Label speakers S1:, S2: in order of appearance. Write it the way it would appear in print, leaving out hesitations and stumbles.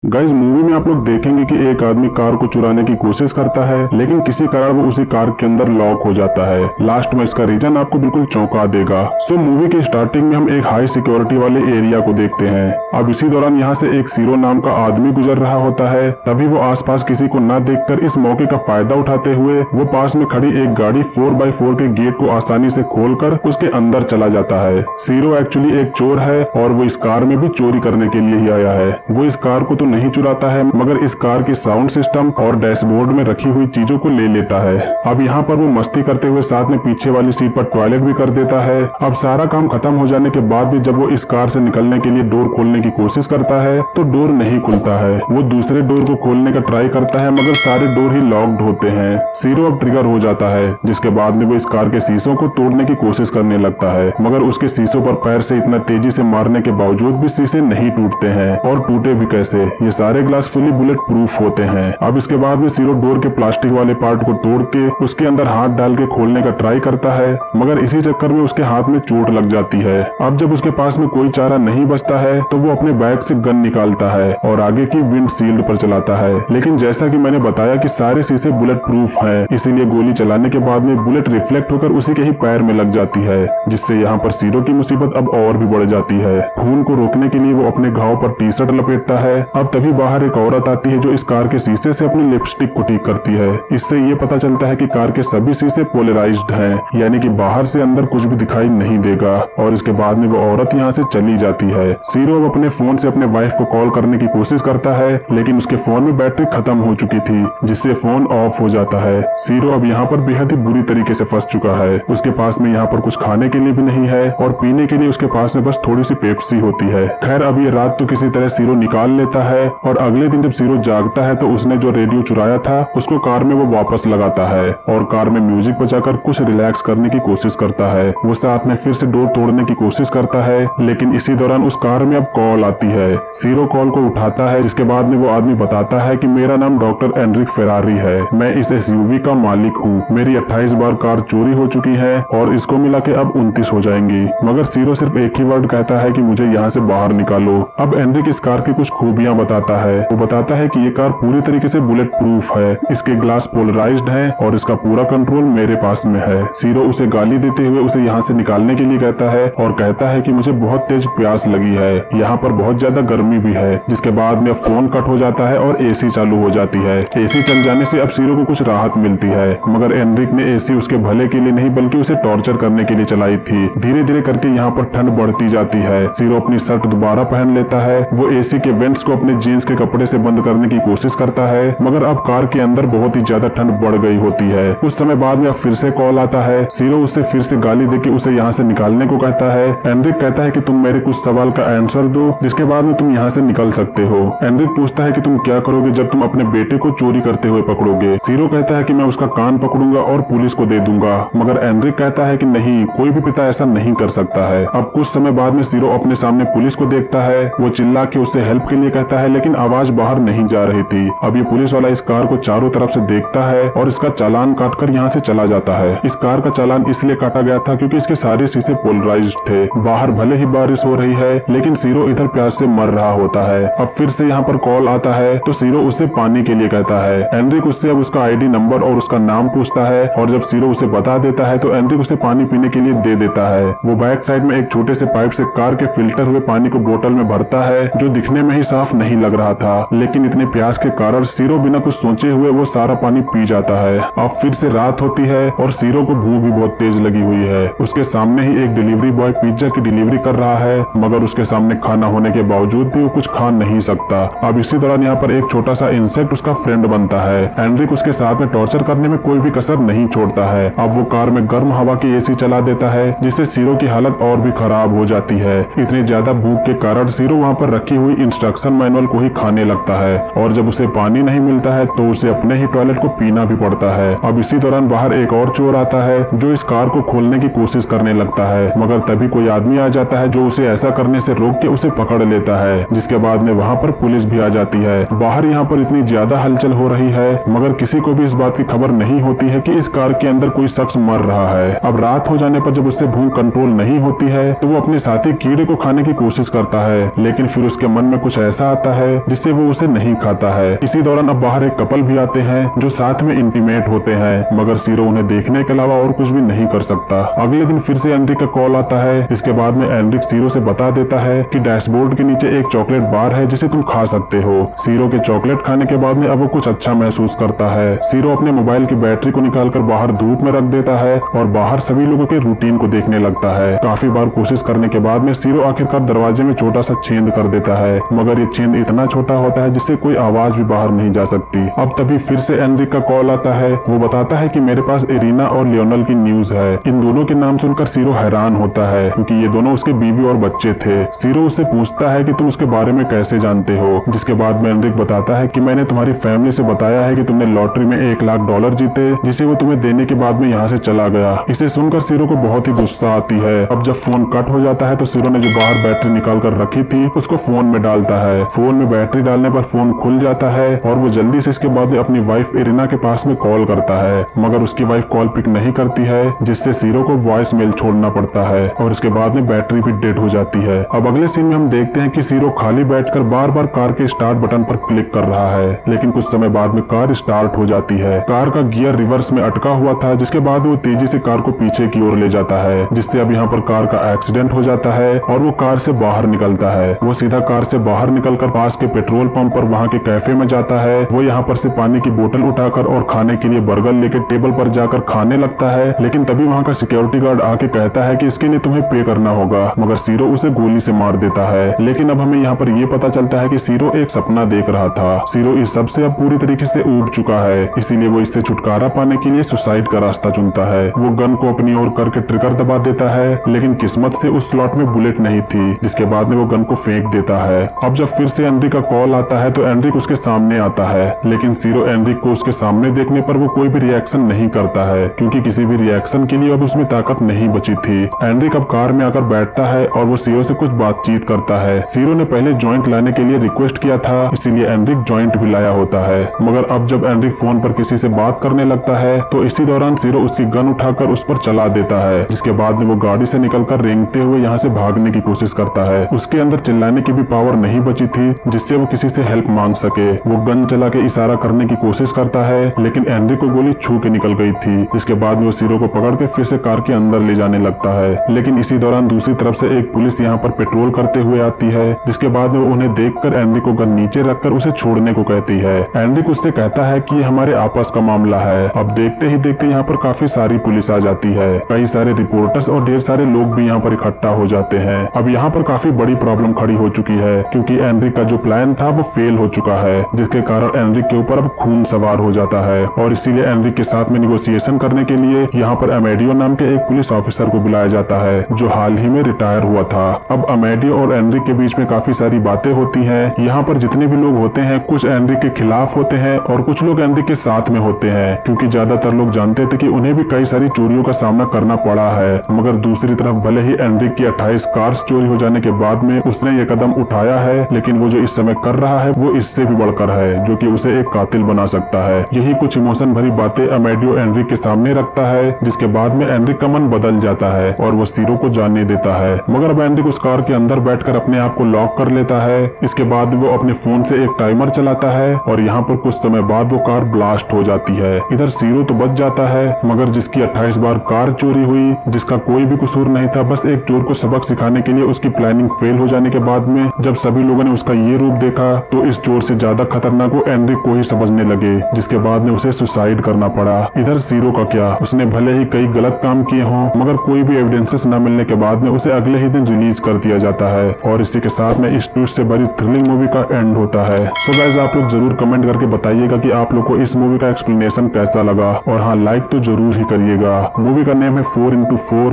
S1: Guys, movie में आप लोग देखेंगे कि एक आदमी कार को चुराने की कोशिश करता है, लेकिन किसी कारण वो उसी कार के अंदर लॉक हो जाता है। लास्ट में इसका रीजन आपको बिल्कुल चौंका देगा। सो मूवी के स्टार्टिंग में हम एक हाई सिक्योरिटी वाले एरिया को देखते हैं। अब इसी दौरान यहाँ से एक सीरो नाम का आदमी गुजर रहा होता है। तभी वो आसपास किसी को न देखकर इस मौके का फायदा उठाते हुए वो पास में खड़ी एक गाड़ी 4x4 के गेट को आसानी से खोलकर उसके अंदर चला जाता है। सीरो एक्चुअली एक चोर है और वो इस कार में भी चोरी करने के लिए ही आया है। वो इस कार को तो नहीं चुराता है, मगर इस कार की साउंड सिस्टम और डैशबोर्ड में रखी हुई चीजों को ले लेता है। अब यहाँ पर वो मस्ती करते हुए साथ में पीछे वाली सीट पर टॉयलेट भी कर देता है। अब सारा काम खत्म हो जाने के बाद भी जब वो इस कार से निकलने के लिए डोर खोलने की कोशिश करता है तो डोर नहीं खुलता है। वो दूसरे डोर को खोलने का ट्राई करता है, मगर सारे डोर ही लॉक्ड होते हैं। सीरो अब ट्रिगर हो जाता है, जिसके बाद में वो इस कार के शीशों को तोड़ने की कोशिश करने लगता है, मगर उसके शीशों पर पैर से इतना तेजी से मारने के बावजूद भी शीशे नहीं टूटते हैं। और टूटे भी कैसे, ये सारे ग्लास फुली बुलेट प्रूफ होते हैं। अब इसके बाद में सीरो डोर के प्लास्टिक वाले पार्ट को तोड़ के उसके अंदर हाथ डाल के खोलने का ट्राई करता है, मगर इसी चक्कर में उसके हाथ में चोट लग जाती है। अब जब उसके पास में कोई चारा नहीं बचता है तो वो अपने बैग से गन निकालता है और आगे की विंड शील्ड पर चलाता है। लेकिन जैसा कि मैंने बताया कि सारे शीशे बुलेट प्रूफ हैं, इसीलिए गोली चलाने के बाद में बुलेट रिफ्लेक्ट होकर उसी के ही पैर में लग जाती है, जिससे यहाँ पर सीरो की मुसीबत अब और भी बढ़ जाती है। खून को रोकने के लिए वो अपने घाव पर टी शर्ट लपेटता है। अब तभी बाहर एक औरत आती है जो इस कार के शीशे से अपनी लिपस्टिक को ठीक करती है। इससे ये पता चलता है कि कार के सभी शीशे पोलराइज्ड हैं, यानी कि बाहर से अंदर कुछ भी दिखाई नहीं देगा। और इसके बाद में वो औरत यहाँ से चली जाती है। सीरो अब अपने फोन से अपने वाइफ को कॉल करने की कोशिश करता है, लेकिन उसके फोन में बैटरी खत्म हो चुकी थी, जिससे फोन ऑफ हो जाता है। सीरो अब यहाँ पर बेहद ही बुरी तरीके से फंस चुका है। उसके पास में यहाँ पर कुछ खाने के लिए भी नहीं है और पीने के लिए उसके पास में बस थोड़ी सी पेप्सी होती है। खैर, अब ये रात तो किसी तरह सीरो निकाल लेता है और अगले दिन जब सीरो जागता है तो उसने जो रेडियो चुराया था उसको कार में वो वापस लगाता है और कार में म्यूजिक बजाकर कुछ रिलैक्स करने की कोशिश करता है। वो साथ में फिर से डोर तोड़ने की कोशिश करता है, लेकिन इसी दौरान उस कार में अब कॉल आती है। सीरो कॉल को उठाता है, जिसके बाद में वो आदमी बताता है कि मेरा नाम डॉक्टर एनरिक फेरारी है, मैं इस एसयूवी का मालिक हूँ। मेरी 28 बार कार चोरी हो चुकी है और इसको मिला के अब 29 हो जाएंगी। मगर सीरो सिर्फ एक ही वर्ड कहता है कि मुझे यहाँ से बाहर निकालो। अब एनरिक इस कार की कुछ खूबियां बताता है। वो बताता है कि ये कार पूरी तरीके से बुलेट प्रूफ है, इसके ग्लास पोलराइज्ड है और इसका पूरा कंट्रोल मेरे पास में है। सीरो उसे गाली देते हुए उसे यहाँ से निकालने के लिए कहता है और कहता है कि मुझे बहुत तेज प्यास लगी है, यहाँ पर बहुत ज्यादा गर्मी भी है। जिसके बाद में फोन कट हो जाता है और एसी चालू हो जाती है। एसी चल जाने से अब सीरो को कुछ राहत मिलती है, मगर एनरिक ने एसी उसके भले के लिए नहीं बल्कि उसे टॉर्चर करने के लिए चलाई थी। धीरे धीरे करके यहाँ पर ठंड बढ़ती जाती है। सीरो अपनी शर्ट दोबारा पहन लेता है। वो एसी के वेंट्स को अपने जीन्स के कपड़े से बंद करने की कोशिश करता है, मगर अब कार के अंदर बहुत ही ज्यादा ठंड बढ़ गई होती है। कुछ समय बाद में अब फिर से कॉल आता है। सीरो उससे फिर से गाली देके उसे यहाँ से निकालने को कहता है। एनरिक कहता है कि तुम मेरे कुछ सवाल का आंसर दो, जिसके बाद में तुम यहाँ से निकल सकते हो। एनरिक पूछता है कि तुम क्या करोगे जब तुम अपने बेटे को चोरी करते हुए पकड़ोगे। सीरो कहता है कि मैं उसका कान पकड़ूंगा और पुलिस को दे दूंगा, मगर एनरिक कहता है कि नहीं, कोई भी पिता ऐसा नहीं कर सकता है। अब कुछ समय बाद में सीरो अपने सामने पुलिस को देखता है। वो चिल्ला के उससे हेल्प के लिए कहता है, लेकिन आवाज बाहर नहीं जा रही थी। अब ये पुलिस वाला इस कार को चारों तरफ से देखता है और इसका चालान काटकर यहाँ से चला जाता है। इस कार का चालान इसलिए काटा गया था क्योंकि इसके सारे शीशे पोलराइज्ड थे। बाहर भले ही बारिश हो रही है, लेकिन सीरो इधर प्यास से मर रहा होता है। अब फिर से यहाँ पर कॉल आता है तो सीरो उसे पानी के लिए कहता है। एनरिक उससे अब उसका आईडी नंबर और उसका नाम पूछता है और जब सीरो उसे बता देता है तो एनरिक उसे पानी पीने के लिए दे देता है। वो बैक साइड में एक छोटे से पाइप से कार के फिल्टर हुए पानी को बोतल में भरता है, जो दिखने में ही साफ नहीं लग रहा था, लेकिन इतने प्यास के कारण सीरो बिना कुछ सोचे हुए वो सारा पानी पी जाता है। अब फिर से रात होती है और सीरो को भूख भी बहुत तेज लगी हुई है। उसके सामने ही एक डिलीवरी बॉय पिज्जा की डिलीवरी कर रहा है, मगर उसके सामने खाना होने के बावजूद भी वो कुछ खा नहीं सकता। अब इसी दौरान यहाँ पर एक छोटा सा इंसेक्ट उसका फ्रेंड बनता है। एनरिक उसके साथ में टॉर्चर करने में कोई भी कसर नहीं छोड़ता है। अब वो कार में गर्म हवा की एसी चला देता है, जिससे सीरो की हालत और भी खराब हो जाती है। इतनी ज्यादा भूख के कारण सीरो वहाँ पर रखी हुई इंस्ट्रक्शन मैनुअल को ही खाने लगता है और जब उसे पानी नहीं मिलता है तो उसे अपने ही टॉयलेट को पीना भी पड़ता है। अब इसी दौरान बाहर एक और चोर आता है जो इस कार को खोलने की कोशिश करने लगता है, मगर तभी कोई आदमी आ जाता है जो उसे ऐसा करने से रोक के उसे पकड़ लेता है, जिसके बाद में वहाँ पर पुलिस भी आ जाती है। बाहर यहाँ पर इतनी ज्यादा हलचल हो रही है, मगर किसी को भी इस बात की खबर नहीं होती है कि इस कार के अंदर कोई शख्स मर रहा है। अब रात हो जाने पर जब उससे भूख कंट्रोल नहीं होती है तो वो अपने साथी कीड़े को खाने की कोशिश करता है, लेकिन फिर उसके मन में कुछ ऐसा आता देता है जिससे वो उसे नहीं खाता है। इसी दौरान अब बाहर एक कपल भी आते हैं जो साथ में इंटीमेट होते हैं, मगर सीरो उन्हें देखने के अलावा और कुछ भी नहीं कर सकता। अगले दिन फिर से एनरिक का कॉल आता है, जिसके बाद में एनरिक सीरो से बता देता है कि डैशबोर्ड के नीचे एक चॉकलेट बार है जिसे तुम खा सकते हो। सीरो के चॉकलेट खाने के बाद में अब वो कुछ अच्छा महसूस करता है। सीरो अपने मोबाइल की बैटरी को निकालकर बाहर धूप में रख देता है और बाहर सभी लोगों के रूटीन को देखने लगता है। काफी बार कोशिश करने के बाद में सीरो आखिरकार दरवाजे में छोटा सा छेद कर देता है, मगर ये छेद इतना छोटा होता है जिससे कोई आवाज भी बाहर नहीं जा सकती। अब तभी फिर से एनरिक का कॉल आता है। वो बताता है कि मेरे पास इरीना और लियोनल की न्यूज है। इन दोनों के नाम सुनकर सीरो हैरान होता है, क्योंकि ये दोनों उसके बीवी और बच्चे थे। सीरो उससे पूछता है कि तुम उसके बारे में कैसे जानते हो, जिसके बाद में एनरिक बताता है कि मैंने तुम्हारी फैमिली से बताया है कि तुमने लॉटरी में $1 लाख जीते, जिसे वो तुम्हें देने के बाद में यहाँ से चला गया। इसे सुनकर सीरो को बहुत ही गुस्सा आती है। अब जब फोन कट हो जाता है तो सीरो ने जो बाहर बैटरी निकाल कर रखी थी उसको फोन में डालता है। फोन में बैटरी डालने पर फोन खुल जाता है और वो जल्दी से इसके बाद में अपनी वाइफ इरीना के पास में कॉल करता है, मगर उसकी वाइफ कॉल पिक नहीं करती है, जिससे सीरो को वॉइस मेल छोड़ना पड़ता है और इसके बाद में बैटरी भी डेड हो जाती है। अब अगले सीन में हम देखते हैं कि सीरो खाली बैठकर बार बार कार के स्टार्ट बटन पर क्लिक कर रहा है, लेकिन कुछ समय बाद में कार स्टार्ट हो जाती है। कार का गियर रिवर्स में अटका हुआ था, जिसके बाद वो तेजी से कार को पीछे की ओर ले जाता है, जिससे अब यहाँ पर कार का एक्सीडेंट हो जाता है और वो कार से बाहर निकलता है। वो सीधा कार से बाहर निकलकर पास के पेट्रोल पंप पर वहाँ के कैफे में जाता है। वो यहाँ पर से पानी की बोतल उठाकर और खाने के लिए बर्गर लेकर टेबल पर जाकर खाने लगता है, लेकिन तभी वहाँ का सिक्योरिटी गार्ड आके कहता है कि इसके लिए तुम्हें पे करना होगा, मगर सीरो उसे गोली से मार देता है। लेकिन अब हमें यहाँ पर ये पता चलता है कि सीरो एक सपना देख रहा था। सीरो इस सब से अब पूरी तरीके से ऊब चुका है, इसीलिए वो इससे छुटकारा पाने के लिए सुसाइड का रास्ता चुनता है। वो गन को अपनी ओर करके ट्रिगर दबा देता है, लेकिन किस्मत से उस स्लॉट में बुलेट नहीं थी, जिसके बाद में वो गन को फेंक देता है। अब जब फिर से एनरिक का कॉल आता है तो एनरिक उसके सामने आता है, लेकिन सीरो एनरिक को उसके सामने देखने पर वो कोई भी रिएक्शन नहीं करता है, क्योंकि किसी भी रिएक्शन के लिए अब उसमें ताकत नहीं बची थी। एनरिक अब कार में आकर बैठता है और वो सीरो से कुछ बातचीत करता है। सीरो ने पहले जॉइंट लाने के लिए रिक्वेस्ट किया था, इसीलिए एनरिक जॉइंट भी लाया होता है, मगर अब जब एनरिक फोन पर किसी से बात करने लगता है तो इसी दौरान सीरो उसकी गन उठाकर उस पर चला देता है, जिसके बाद में वो गाड़ी से निकलकर रेंगते हुए यहाँ से भागने की कोशिश करता है। उसके अंदर चिल्लाने की भी पावर नहीं बची थी जिससे वो किसी से हेल्प मांग सके। वो गन चला के इशारा करने की कोशिश करता है, लेकिन एनरिक को गोली छू के निकल गई थी, जिसके बाद में वो सीरो को पकड़ के फिर से कार के अंदर ले जाने लगता है। लेकिन इसी दौरान दूसरी तरफ से एक पुलिस यहाँ पर पेट्रोल करते हुए आती है, जिसके बाद में उन्हें देखकर एनरिक को गन नीचे रखकर उसे छोड़ने को कहती है। एनरिक उससे कहता है कि ये हमारे आपस का मामला है। अब देखते ही देखते यहाँ पर काफी सारी पुलिस आ जाती है, कई सारे रिपोर्टर्स और ढेर सारे लोग भी यहाँ पर इकट्ठा हो जाते हैं। अब यहाँ पर काफी बड़ी प्रॉब्लम खड़ी हो चुकी है, क्योंकि एनरिक का जो प्लान था वो फेल हो चुका है, जिसके कारण एनरिक के ऊपर अब खून सवार हो जाता है और इसीलिए एनरिक के साथ में निगोशिएशन करने के लिए यहाँ पर अमेडियो नाम के एक पुलिस ऑफिसर को बुलाया जाता है, जो हाल ही में रिटायर हुआ था। अब अमेडियो और एनरिक के बीच में काफी सारी बातें होती हैं। यहाँ पर जितने भी लोग होते हैं कुछ एनरिक के खिलाफ होते हैं और कुछ लोग एनरिक के साथ में होते हैं, क्योंकि ज्यादातर लोग जानते थे कि उन्हें भी कई सारी चोरियों का सामना करना पड़ा है। मगर दूसरी तरफ भले ही एनरिक की 28 कार्स चोरी हो जाने के बाद में उसने ये कदम उठाया है, लेकिन वो जो इस समय कर रहा है वो इससे भी बढ़कर है, जो कि उसे एक कातिल बना सकता है। यही कुछ इमोशन भरी बातें अमेडियो एनरिक के सामने रखता है, जिसके बाद में एनरिक का मन बदल जाता है और वो सीरो को जाने देता है। मगर अब एनरिक उस कार के अंदर बैठकर अपने आप को लॉक कर लेता है। इसके बाद वो अपने फोन से एक टाइमर चलाता है और यहाँ पर कुछ समय बाद वो कार ब्लास्ट हो जाती है। इधर सीरो तो बच जाता है, मगर जिसकी 28 बार कार चोरी हुई, जिसका कोई भी कसूर नहीं था, बस एक चोर को सबक सिखाने के लिए उसकी प्लानिंग फेल हो जाने के बाद में जब सभी लोगों ने उसका ये रूप देखा तो इस चोर से ज्यादा खतरनाक वो एनरिक को ही समझने लगे, जिसके बाद में उसे सुसाइड करना पड़ा। इधर सीरो का क्या, उसने भले ही कई गलत काम किए हों, मगर कोई भी एविडेंसेस न मिलने के बाद में उसे अगले ही दिन रिलीज कर दिया जाता है और इसी के साथ में इस ट्विस्ट से भरी थ्रिलिंग मूवी का एंड होता है। सो गाइस, आप लोग जरूर कमेंट करके बताइएगा कि आप लोग को इस मूवी का एक्सप्लेनेशन कैसा लगा, और हाँ, लाइक तो जरूर ही करिएगा। मूवी का नेम है 4x4